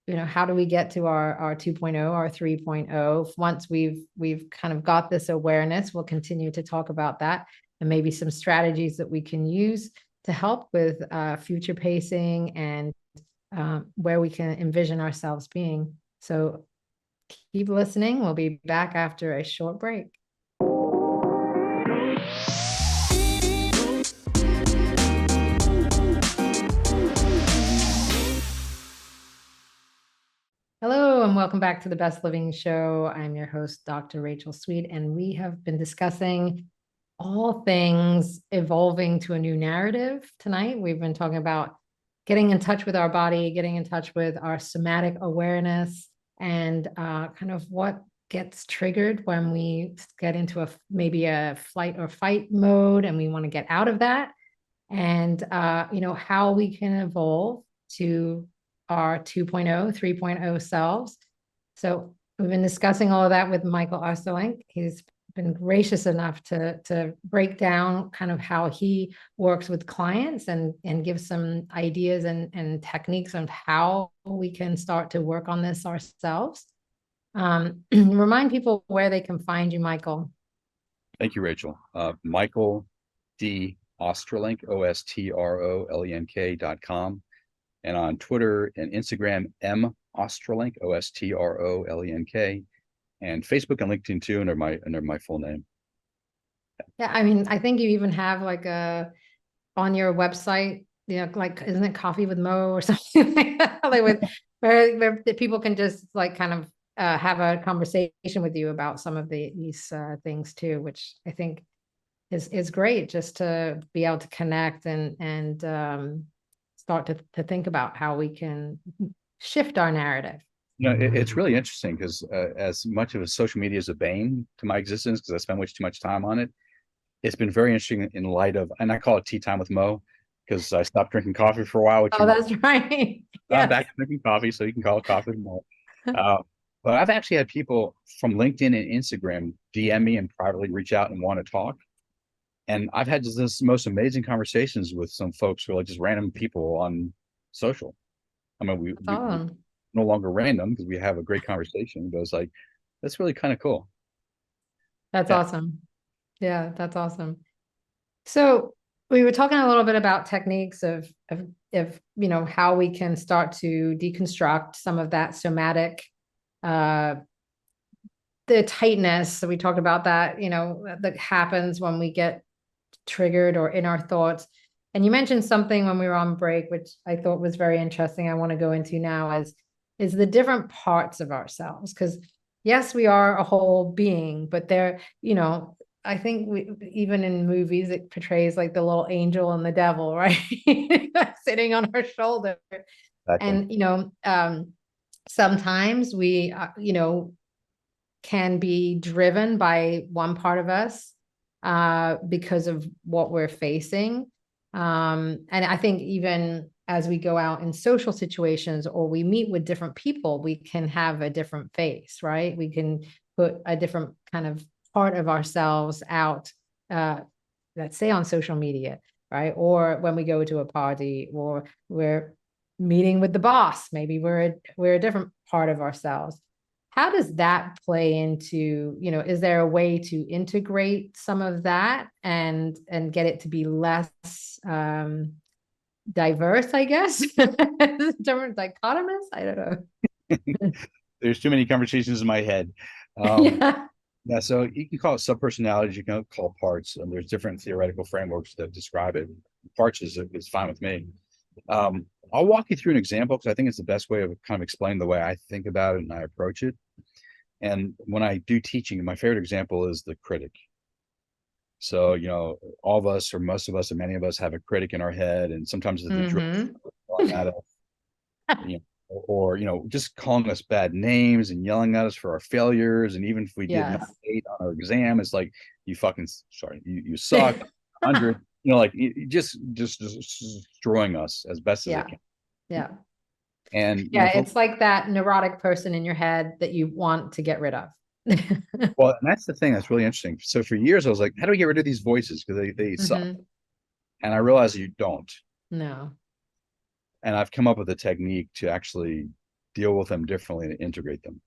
you know, how do we get to our 2.0, our 3.0? Once we've kind of got this awareness, we'll continue to talk about that and maybe some strategies that we can use to help with future pacing and where we can envision ourselves being. So keep listening. We'll be back after a short break. Hello, and welcome back to the Best Living Show. I'm your host, Dr. Rachel Sweet, and we have been discussing all things evolving to a new narrative tonight. We've been talking about getting in touch with our body, getting in touch with our somatic awareness, and kind of what gets triggered when we get into maybe a flight or fight mode and we want to get out of that, and you know, how we can evolve to our 2.0, 3.0 selves. So we've been discussing all of that with Michael Ostrorlenk. He's been gracious enough to break down kind of how he works with clients and give some ideas and techniques on how we can start to work on this ourselves. Remind people where they can find you, Michael. Thank you, Rachel. Michael D. Ostrorlenk, OSTROLENK.com. And on Twitter and Instagram, M Ostrorlenk, OSTROLENK, and Facebook and LinkedIn too, under my full name. Yeah, I mean, I think you even have like on your website, you know, like, isn't it Coffee with Mo or something like that? Like where people can just like kind of have a conversation with you about some of these things too, which I think is great, just to be able to connect and start to think about how we can shift our narrative. You know, it's really interesting because as much of a social media is a bane to my existence because I spend way too much time on it, it's been very interesting in light of, and I call it tea time with Mo because I stopped drinking coffee for a while. Which that's right. I'm back to drinking coffee, so you can call it coffee with Mo. But I've actually had people from LinkedIn and Instagram DM me and privately reach out and want to talk. And I've had just this most amazing conversations with some folks who are like just random people on social. I mean, we're no longer random because we have a great conversation, but it's like, that's really kind of cool. That's awesome. Yeah, that's awesome. So we were talking a little bit about techniques of you know, how we can start to deconstruct some of that somatic, the tightness. So we talked about that, you know, that happens when we get triggered or in our thoughts. And you mentioned something when we were on break, which I thought was very interesting. I want to go into now is the different parts of ourselves. Because yes, we are a whole being, but there, you know, I think even in movies, it portrays like the little angel and the devil, right? Sitting on our shoulder. Exactly. And, you know, sometimes we, you know, can be driven by one part of us because of what we're facing. And I think even as we go out in social situations or we meet with different people, we can have a different face, right? We can put a different kind of part of ourselves out, let's say on social media, right? Or when we go to a party or we're meeting with the boss, maybe we're a different part of ourselves. How does that play into, is there a way to integrate some of that and get it to be less diverse, I guess? Different dichotomous? I don't know. There's too many conversations in my head. Yeah. Yeah, so you can call it subpersonalities, you can call it parts, and there's different theoretical frameworks that describe it. Parts is fine with me. I'll walk you through an example because I think it's the best way of kind of explaining the way I think about it and I approach it. And when I do teaching, my favorite example is the critic. So, all of us, or most of us, and many of us have a critic in our head, and sometimes it's the Mm-hmm. yelling at us, or just calling us bad names and yelling at us for our failures. And even if we did not Yes. 8 on our exam, it's like you fucking sorry, you suck. 100, like just destroying us as best as they Yeah. can. Yeah. And Yeah. It's like that neurotic person in your head that you want to get rid of. well, and that's the thing that's really interesting. So for years, I was like, how do we get rid of these voices? Because they suck. Mm-hmm. And I realized you don't. No. And I've come up with a technique to actually deal with them differently and integrate them.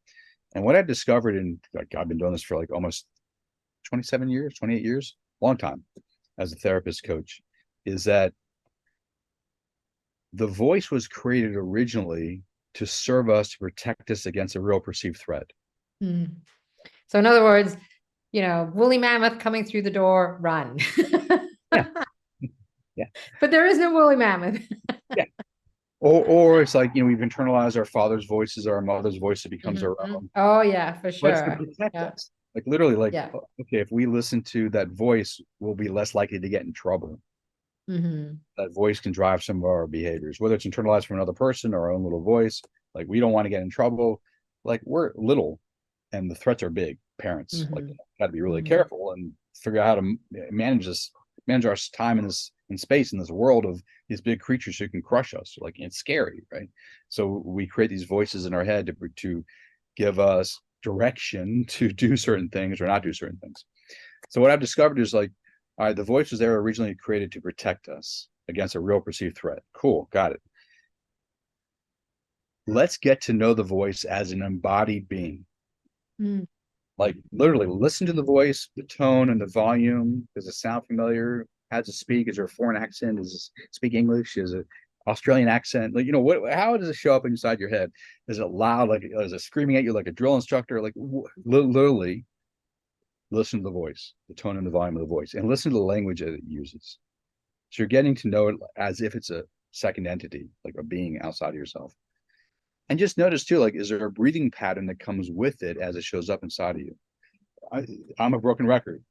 And what I discovered like, I've been doing this for like almost 27 years, 28 years, long time as a therapist coach, is that the voice was created originally to serve us, to protect us against a real perceived threat. Mm. So in other words, woolly mammoth coming through the door, run. Yeah. Yeah. But there is no woolly mammoth. Yeah. Or it's like, we've internalized our father's voices or our mother's voice, it becomes our Mhm. own. Oh yeah, for But it's to sure. protect Yeah. us. Like literally, like, Yeah. okay, if we listen to that voice, we'll be less likely to get in trouble. Mm-hmm. That voice can drive some of our behaviors, whether it's internalized from another person or our own little voice. Like we don't want to get in trouble. Like we're little and the threats are big. Parents like Mm-hmm. got to be really Mm-hmm. careful and figure out how to manage our time in this in space in this world of these big creatures who can crush us. Like it's scary, right? So we create these voices in our head to give us direction to do certain things or not do certain things. So what I've discovered is like, all right, the voice was there originally created to protect us against a real perceived threat. Cool, got it. Let's get to know the voice as an embodied being. Mm-hmm. Like literally listen to the voice, the tone and the volume. Does it sound familiar? How does it speak? Is there a foreign accent? Does it speak English? Is it Australian accent? Like, how does it show up inside your head? Is it loud? Like, is it screaming at you like a drill instructor? Like literally listen to the voice, the tone and the volume of the voice, and listen to the language that it uses. So you're getting to know it as if it's a second entity, like a being outside of yourself. And just notice too, like, is there a breathing pattern that comes with it as it shows up inside of you? I'm a broken record.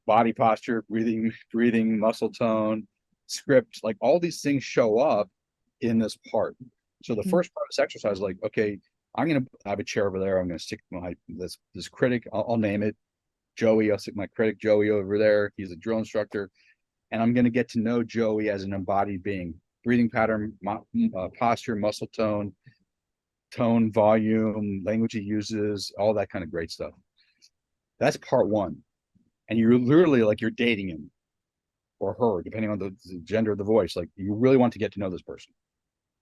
Body posture, breathing, muscle tone, script, like all these things show up in this part. So the first part of this exercise, like, okay, I have a chair over there. I'm gonna stick this critic. I'll name it Joey. I'll stick my critic Joey over there. He's a drill instructor, and I'm gonna get to know Joey as an embodied being. Breathing pattern, posture, muscle tone, volume, language he uses, all that kind of great stuff. That's part one. And you're literally like you're dating him or her, depending on the gender of the voice. Like you really want to get to know this person.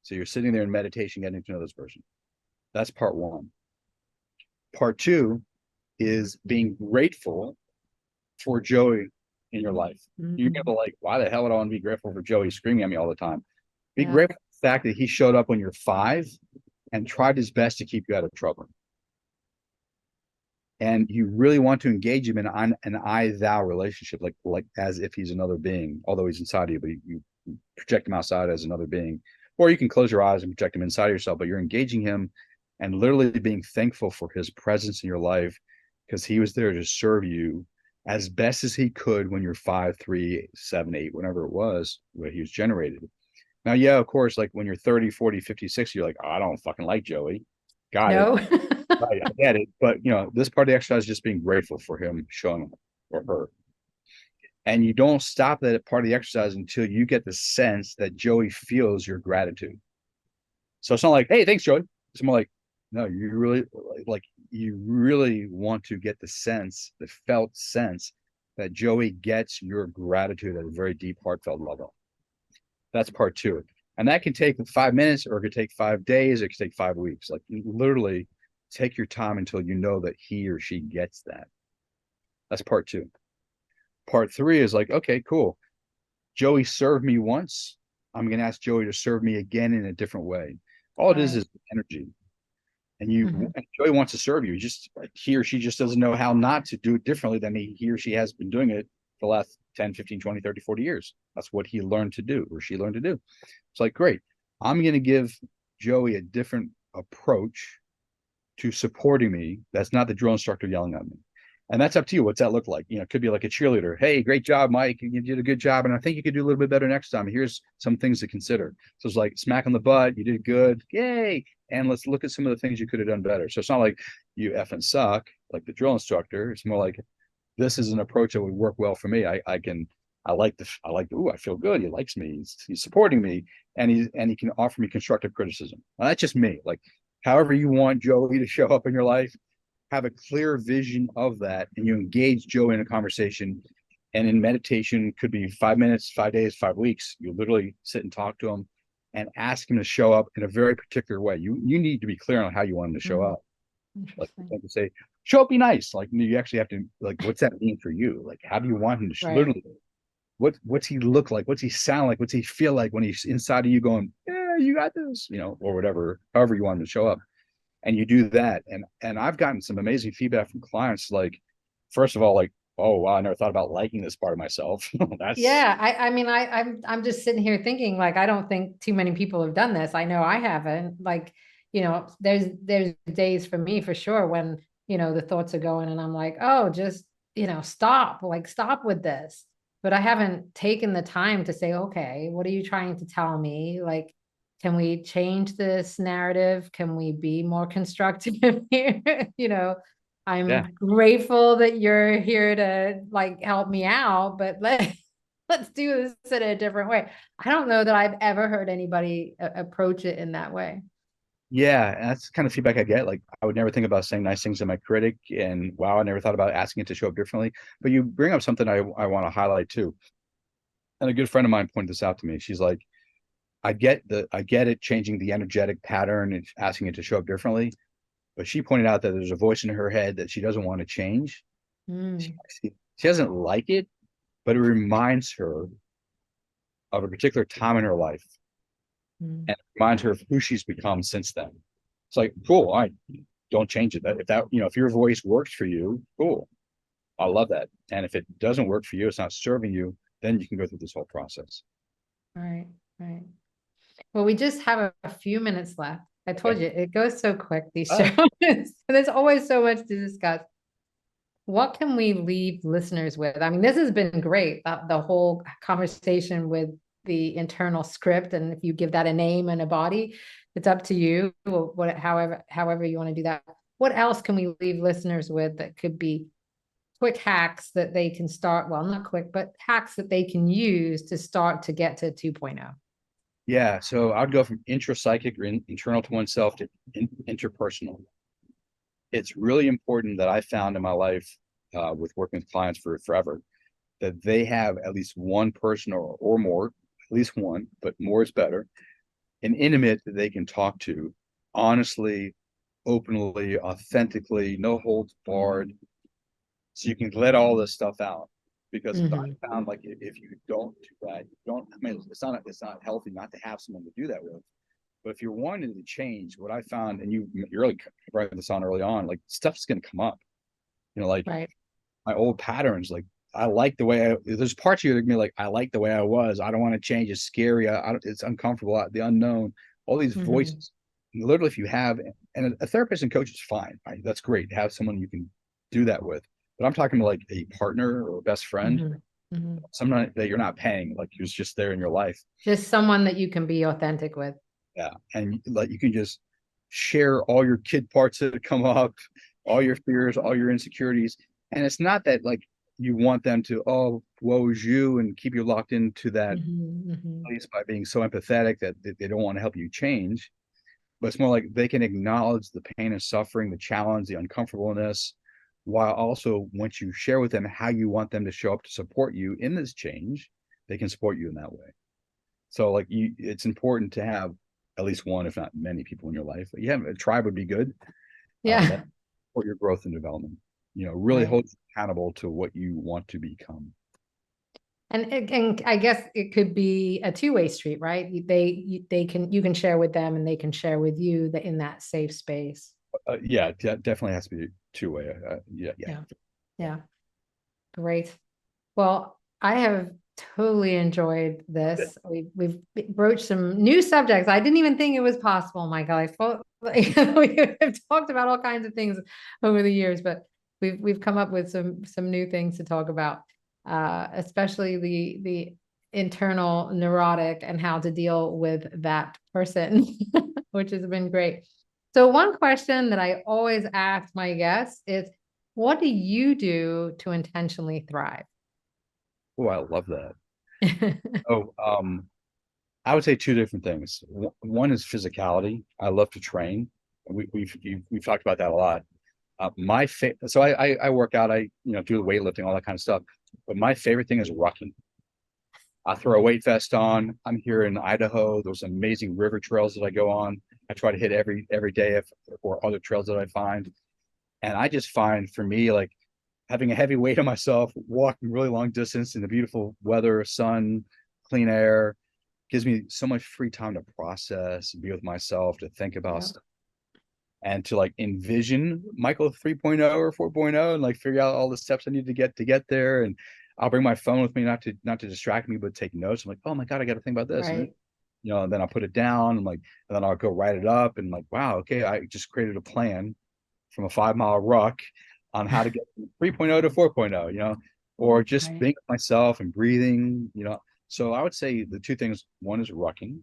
So you're sitting there in meditation, getting to know this person. That's part one. Part two is being grateful for Joey in your life. You're Mm-hmm. gonna be like, why the hell would I want to be grateful for Joey screaming at me all the time? Be Yeah. grateful for the fact that he showed up when you're 5 and tried his best to keep you out of trouble. And you really want to engage him in an I-thou relationship, like as if he's another being, although he's inside of you, but you project him outside as another being. Or you can close your eyes and project him inside of yourself, but you're engaging him and literally being thankful for his presence in your life because he was there to serve you as best as he could when you're 5, 3, 7, 8, whatever it was, where he was generated. Now, yeah, of course, like when you're 30, 40, 50, 60, you're like, oh, I don't fucking like Joey. Got it. No. Right, I get it. But this part of the exercise is just being grateful for him showing up or her. And you don't stop that part of the exercise until you get the sense that Joey feels your gratitude. So it's not like, hey, thanks, Joey. It's more like, no, you really like you really want to get the sense, the felt sense that Joey gets your gratitude at a very deep, heartfelt level. That's part two. And that can take 5 minutes, or it could take 5 days, or it could take 5 weeks. Like literally take your time until you know that he or she gets that. That's part two. Part three is like, okay, cool. Joey served me once. I'm going to ask Joey to serve me again in a different way. All it Right. is energy. Hmm. And Joey wants to serve you. Just like he or she just doesn't know how not to do it differently than he or she has been doing it for the last 10, 15, 20, 30, 40 years. That's what he learned to do, or she learned to do. It's like, great. I'm going to give Joey a different approach to supporting me. That's not the drill instructor yelling at me. And that's up to you. What's that look like? It could be like a cheerleader. Hey, great job, Mike. You did a good job. And I think you could do a little bit better next time. Here's some things to consider. So it's like smack on the butt. You did good. Yay. And let's look at some of the things you could have done better. So it's not like you effing suck, like the drill instructor. It's more like, this is an approach that would work well for me. Ooh, I feel good. He likes me. He's supporting me, and he can offer me constructive criticism. Now, that's just me. Like, however you want Joey to show up in your life, have a clear vision of that, and you engage Joey in a conversation. And in meditation, could be 5 minutes, 5 days, 5 weeks. You literally sit and talk to him and ask him to show up in a very particular way. You need to be clear on how you want him to show Mm, up. Like, interesting. to say, show up, be nice. Like, you actually have to, like, what's that mean for you? Like, how do you want him to Right. literally, what's he look like? What's he sound like? What's he feel like when he's inside of you going, yeah, you got this, or whatever, however you want him to show up. And you do that. And I've gotten some amazing feedback from clients. Like, first of all, like, oh, wow, I never thought about liking this part of myself. That's, Yeah, I mean, I'm just sitting here thinking, like, I don't think too many people have done this. I know I haven't. Like, there's days for me for sure when, the thoughts are going and I'm like, oh, just, stop, like, stop with this. But I haven't taken the time to say, okay, what are you trying to tell me? Like, can we change this narrative? Can we be more constructive here? yeah. I'm grateful that you're here to like help me out, but let's do this in a different way. I don't know that I've ever heard anybody approach it in that way. Yeah, and that's the kind of feedback I get. Like, I would never think about saying nice things to my critic, and wow, I never thought about asking it to show up differently. But you bring up something I want to highlight too. And a good friend of mine pointed this out to me. She's like, I get it, changing the energetic pattern and asking it to show up differently. But she pointed out that there's a voice in her head that she doesn't want to change. She, Mm, she doesn't like it, but it reminds her of a particular time in her life, mm, and it reminds her of who she's become since then. It's like, cool, all right, don't change it. If your voice works for you, cool. I love that. And if it doesn't work for you, it's not serving you, then you can go through this whole process. right, right. Well, we just have a few minutes left. I Okay. told you it goes so quick, these Uh, shows. There's always so much to discuss. What can we leave listeners with? I mean, this has been great, the whole conversation with the internal script. And if you give that a name and a body, it's up to you. However you want to do that. What else can we leave listeners with that could be quick hacks that they can start? Well, not quick, but hacks that they can use to start to get to 2.0. yeah. So I'd go from intrapsychic or internal to oneself to interpersonal. It's really important that I found in my life, with working with clients for forever, that they have at least one person or more, at least one, but more is better, an intimate that they can talk to honestly, openly, authentically, no holds barred. So you can let all this stuff out. Because Mhm. I found, like, if you don't do that, you don't, I mean, it's not healthy not to have someone to do that with. But if you're wanting to change, what I found, and you really brought this on early on, like, stuff's going to come up. Like Right. my old patterns. Like, I like the way there's parts of you that can be like, I like the way I was. I don't want to change. It's scary. It's uncomfortable. The unknown. All these Mhm. voices. And literally, if you have, and a therapist and coach is fine. Right? That's great. Have someone you can do that with. But I'm talking to, like, a partner or a best friend, Mhm. Mhm. someone that you're not paying, like, who's just there in your life. Just someone that you can be authentic with. Yeah. And like, you can just share all your kid parts that come up, all your fears, all your insecurities. And it's not that, like, you want them to, oh, woe is you, and keep you locked into that Mhm. place by being so empathetic that they don't want to help you change. But it's more like they can acknowledge the pain and suffering, the challenge, the uncomfortableness, while also, once you share with them how you want them to show up to support you in this change, they can support you in that way. So like it's important to have at least one, if not many people in your life. Yeah, a tribe would be good. That Yeah. support your growth and development. Really Right. hold you accountable to what you want to become. And I guess it could be a two-way street, right? They can, you can share with them and they can share with you that in that safe space. Yeah, definitely has to be two-way. Yeah, yeah. Yeah. Yeah. Great. Well, I have totally enjoyed this. We've broached some new subjects. I didn't even think it was possible, Michael. I thought like, we have talked about all kinds of things over the years, but we've come up with some new things to talk about, especially the internal neurotic and how to deal with that person, which has been great. So one question that I always ask my guests is, what do you do to intentionally thrive? Oh, I love that. Oh, I would say two different things. One is physicality. I love to train. We've talked about that a lot. So I work out. I do the weightlifting, all that kind of stuff. But my favorite thing is rucking. I throw a weight vest on. I'm here in Idaho. There's amazing river trails that I go on. I try to hit every day or other trails that I find. And I just find for me, like having a heavy weight on myself, walking really long distance in the beautiful weather, sun, clean air, gives me so much free time to process and be with myself, to think about Yeah, stuff, and to like envision Michael 3.0 or 4.0 and like figure out all the steps I need to get there. And I'll bring my phone with me, not to distract me, but take notes. I'm like, oh my God, I got to think about this. And right. and then I'll put it down and and then I'll go write it up and like, wow, okay, I just created a plan from a 5 mile ruck on how to get from 3.0 to 4.0, or just Right. being with myself and breathing. So I would say the two things, one is rucking,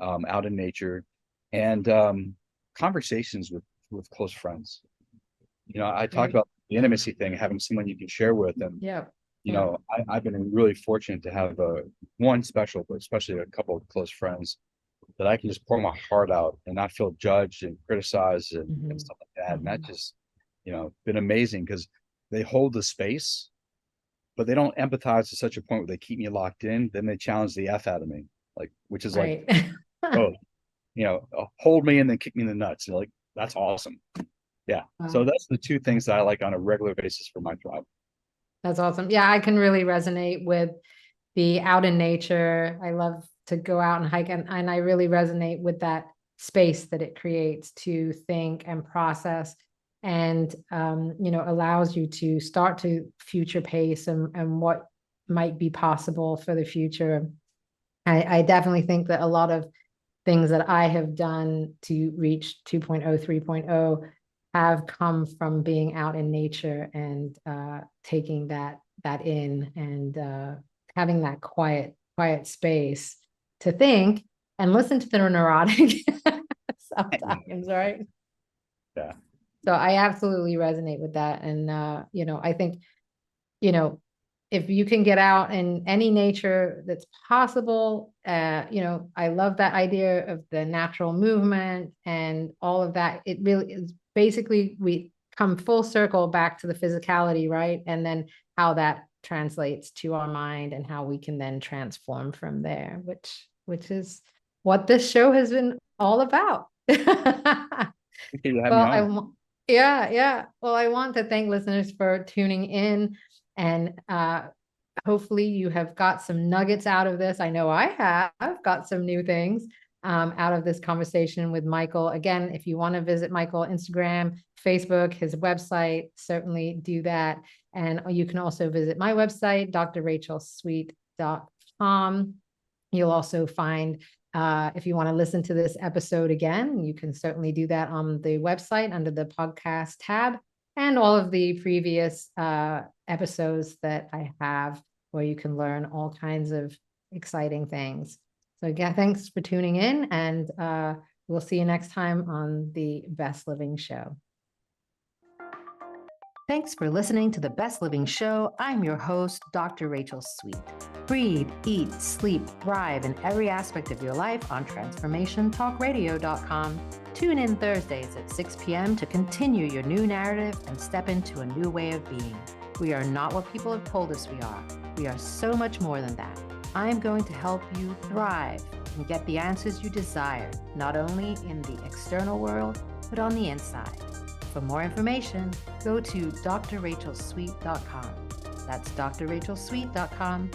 out in nature, and conversations with close friends. I talked Right. about the intimacy thing, having someone you can share with, and Yeah. Yeah. I've been really fortunate to have one special, but especially a couple of close friends that I can just pour my heart out and not feel judged and criticized and Mhm. stuff like that. And that Mhm. just, been amazing because they hold the space, but they don't empathize to such a point where they keep me locked in. Then they challenge the F out of me, like, which is like, Right. oh, hold me and then kick me in the nuts. And like, that's awesome. Yeah. So Wow. that's the two things that I like on a regular basis for my tribe. That's awesome. Yeah, I can really resonate with the out in nature. I love to go out and hike, and I really resonate with that space that it creates to think and process, and allows you to start to future pace and what might be possible for the future. I definitely think that a lot of things that I have done to reach 2.0, 3.0 have come from being out in nature and taking that in and having that quiet space to think and listen to the neurotic sometimes, right? Yeah. So I absolutely resonate with that. And I think, you know, if you can get out in any nature that's possible, I love that idea of the natural movement and all of that. It really is basically, we come full circle back to the physicality, right? And then how that translates to our mind and how we can then transform from there, which is what this show has been all about. Thank you for having me Well, on. yeah, yeah. Well, I want to thank listeners for tuning in, and hopefully you have got some nuggets out of this. I know I have got some new things out of this conversation with Michael. Again, if you want to visit Michael, Instagram, Facebook, his website, certainly do that. And you can also visit my website, drrachelsweet.com. You'll also find, if you want to listen to this episode again, you can certainly do that on the website under the podcast tab, and all of the previous episodes that I have where you can learn all kinds of exciting things. So again, thanks for tuning in, and we'll see you next time on the Best Living Show. Thanks for listening to the Best Living Show. I'm your host, Dr. Rachel Sweet. Breathe, eat, sleep, thrive in every aspect of your life on transformationtalkradio.com. Tune in Thursdays at 6 p.m. to continue your new narrative and step into a new way of being. We are not what people have told us we are. We are so much more than that. I'm going to help you thrive and get the answers you desire, not only in the external world, but on the inside. For more information, go to drrachelsweet.com. That's drrachelsweet.com.